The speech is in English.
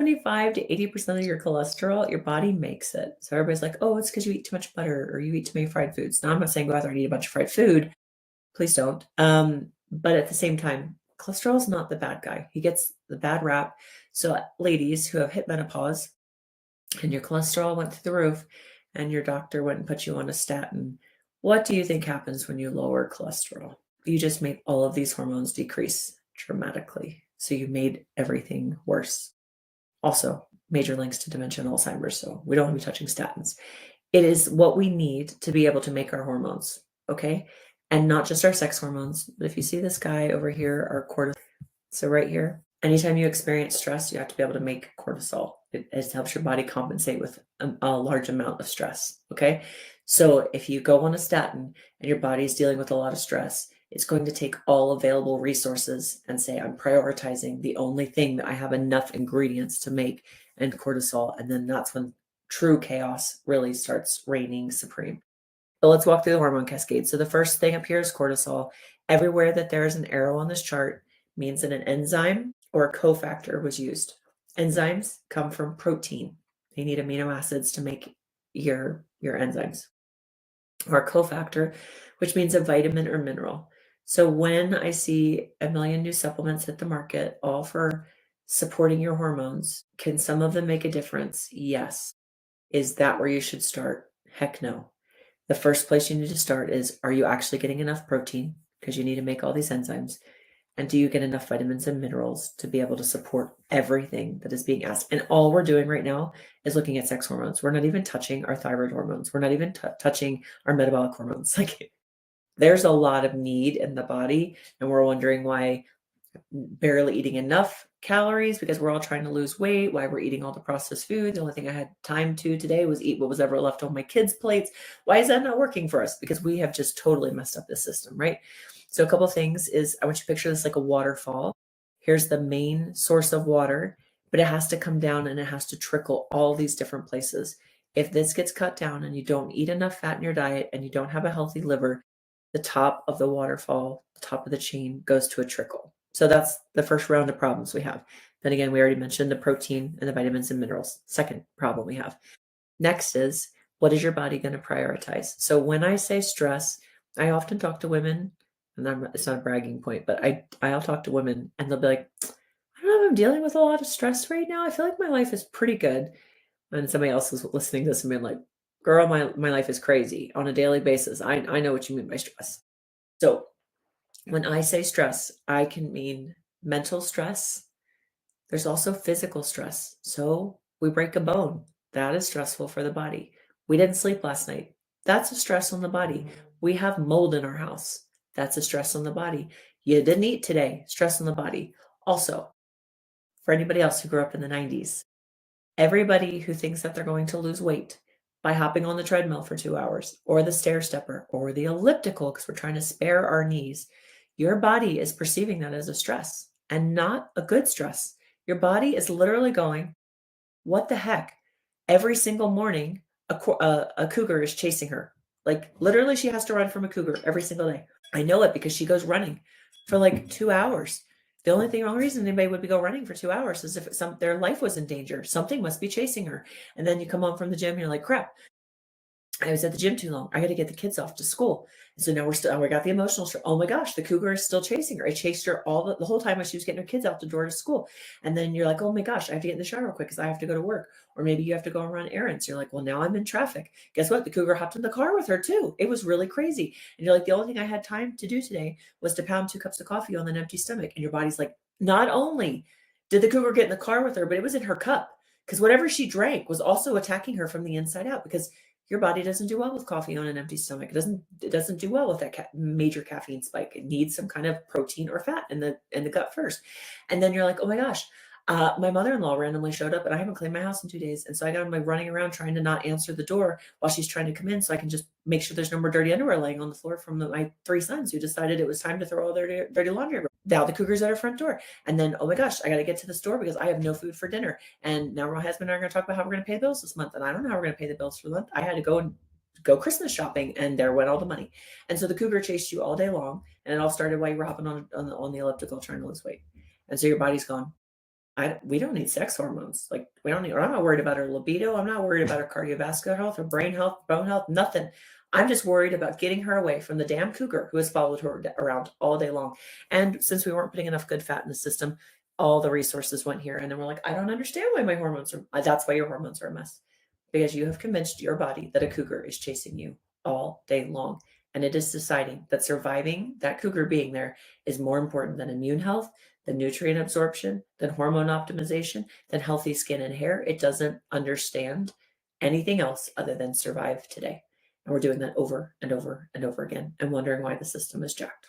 75 to 80% of your cholesterol, your body makes it. So everybody's like, oh, it's because you eat too much butter or you eat too many fried foods. Now, I'm not saying go out there and eat a bunch of fried food. Please don't. But at the same time, cholesterol is not the bad guy. He gets the bad rap. So, ladies who have hit menopause and your cholesterol went through the roof and your doctor went and put you on a statin, what do you think happens when you lower cholesterol? You just made all of these hormones decrease dramatically. So you made everything worse. Also, major links to dementia and Alzheimer's. So we don't want to be touching statins. It is what we need to be able to make our hormones, okay? And not just our sex hormones, but if you see this guy over here, our cortisol. So right here, anytime you experience stress, you have to be able to make cortisol. It helps your body compensate with a large amount of stress, okay? So if you go on a statin and your body is dealing with a lot of stress, it's going to take all available resources and say, I'm prioritizing the only thing that I have enough ingredients to make and cortisol. And then that's when true chaos really starts reigning supreme. But let's walk through the hormone cascade. So the first thing up here is cortisol. Everywhere that there is an arrow on this chart means that an enzyme or a cofactor was used. Enzymes come from protein. They need amino acids to make your enzymes. Or a cofactor, which means a vitamin or mineral. So when I see a million new supplements hit the market, all for supporting your hormones, can some of them make a difference? Yes. Is that where you should start? Heck no. The first place you need to start is, are you actually getting enough protein? Because you need to make all these enzymes. And do you get enough vitamins and minerals to be able to support everything that is being asked? And all we're doing right now is looking at sex hormones. We're not even touching our thyroid hormones. We're not even touching our metabolic hormones. Like, there's a lot of need in the body, and we're wondering why barely eating enough calories because we're all trying to lose weight, why we're eating all the processed food. The only thing I had time to today was eat what was ever left on my kids' plates. Why is that not working for us? Because we have just totally messed up this system, right? So a couple of things is I want you to picture this like a waterfall. Here's the main source of water, but it has to come down and it has to trickle all these different places. If this gets cut down and you don't eat enough fat in your diet and you don't have a healthy liver, the top of the waterfall, the top of the chain goes to a trickle. So that's the first round of problems we have. Then again, we already mentioned the protein and the vitamins and minerals. Second problem we have. Next is, what is your body going to prioritize? So when I say stress, I often talk to women, and it's not a bragging point, but I'll talk to women and they'll be like, I don't know if I'm dealing with a lot of stress right now. I feel like my life is pretty good. And somebody else is listening to this and being like, girl, my life is crazy on a daily basis. I know what you mean by stress. So when I say stress, I can mean mental stress. There's also physical stress. So we break a bone. That is stressful for the body. We didn't sleep last night. That's a stress on the body. We have mold in our house. That's a stress on the body. You didn't eat today. Stress on the body. Also, for anybody else who grew up in the 90s, everybody who thinks that they're going to lose weight by hopping on the treadmill for 2 hours or the stair stepper or the elliptical because we're trying to spare our knees, your body is perceiving that as a stress and not a good stress. Your body is literally going, what the heck? Every single morning, a cougar is chasing her. Like, literally, she has to run from a cougar every single day. I know it because she goes running for like 2 hours. The only reason anybody would go running for 2 hours is if their life was in danger. Something must be chasing her. And then you come home from the gym, and you're like, crap, I was at the gym too long. I got to get the kids off to school. And so now we got the emotional stress. Oh my gosh, the cougar is still chasing her. I chased her the whole time when she was getting her kids out the door to school. And then you're like, oh my gosh, I have to get in the shower real quick because I have to go to work. Or maybe you have to go and run errands. You're like, well, now I'm in traffic. Guess what? The cougar hopped in the car with her too. It was really crazy. And you're like, the only thing I had time to do today was to pound 2 cups of coffee on an empty stomach. And your body's like, not only did the cougar get in the car with her, but it was in her cup because whatever she drank was also attacking her from the inside out because your body doesn't do well with coffee on an empty stomach. It doesn't do well with that major caffeine spike. It needs some kind of protein or fat in the gut first. And then you're like, oh my gosh, my mother-in-law randomly showed up and I haven't cleaned my house in 2 days. And so I got on my running around trying to not answer the door while she's trying to come in so I can just make sure there's no more dirty underwear laying on the floor from my 3 sons who decided it was time to throw all their dirty laundry over. Now the cougar's at our front door. And then, oh my gosh, I got to get to the store because I have no food for dinner. And now my husband and I are going to talk about how we're going to pay the bills this month. And I don't know how we're going to pay the bills for the month. I had to go Christmas shopping and there went all the money. And so the cougar chased you all day long. And it all started while you were hopping on the elliptical trying to lose weight. And so your body's gone, We don't need sex hormones. Like, we don't need I'm not worried about her libido. I'm not worried about her cardiovascular health, her brain health, bone health, nothing. I'm just worried about getting her away from the damn cougar who has followed her around all day long. And since we weren't putting enough good fat in the system, all the resources went here. And then we're like, I don't understand why my hormones are, that's why your hormones are a mess. Because you have convinced your body that a cougar is chasing you all day long. And it is deciding that surviving that cougar being there is more important than immune health, than nutrient absorption, than hormone optimization, than healthy skin and hair. It doesn't understand anything else other than survive today. And we're doing that over and over and over again and wondering why the system is jacked.